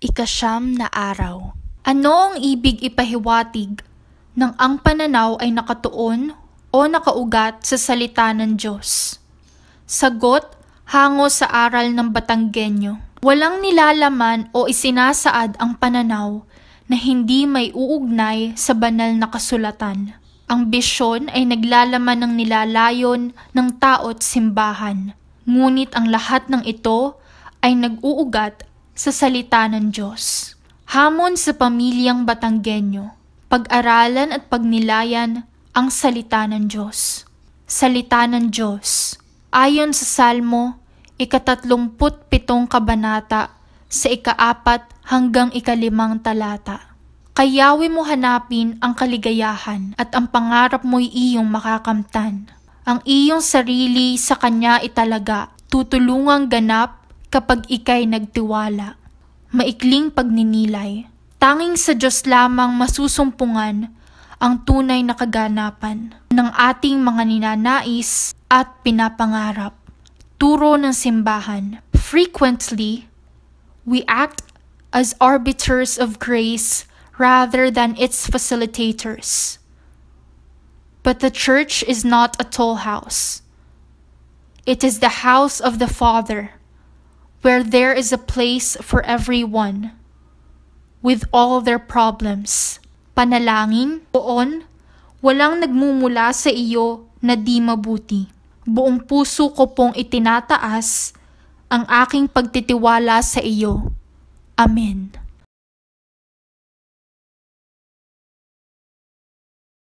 Ikasyam na araw. Ano ang ibig ipahiwatig nang ang pananaw ay nakatuon o nakaugat sa salita ng Diyos? Sagot, hango sa aral ng Batanggenyo. Walang nilalaman o isinasaad ang pananaw na hindi may uugnay sa banal na kasulatan. Ang bisyon ay naglalaman ng nilalayon ng tao't simbahan. Ngunit ang lahat ng ito ay nag-uugat sa salita ng Diyos. Hamon sa pamilyang Batanggenyo, pag-aralan at pagnilayan ang salita ng Diyos. Salita ng Diyos. Ayon sa Salmo, 37 kabanata, sa 4 hanggang 5 talata. Kayawi mo hanapin ang kaligayahan at ang pangarap mo'y iyong makakamtan. Ang iyong sarili sa Kanya italaga, tutulungang ganap kapag ika'y nagtiwala. Maikling pagninilay. Tanging sa Diyos lamang masusumpungan ang tunay na kaganapan ng ating mga ninanais at pinapangarap. Turo ng simbahan. Frequently, we act as arbiters of grace rather than its facilitators. But the church is not a toll house. It is the house of the Father, where there is a place for everyone, with all their problems. Panalangin, poon, walang nagmumula sa iyo na di mabuti. Buong puso ko pong itinataas ang aking pagtitiwala sa iyo. Amen.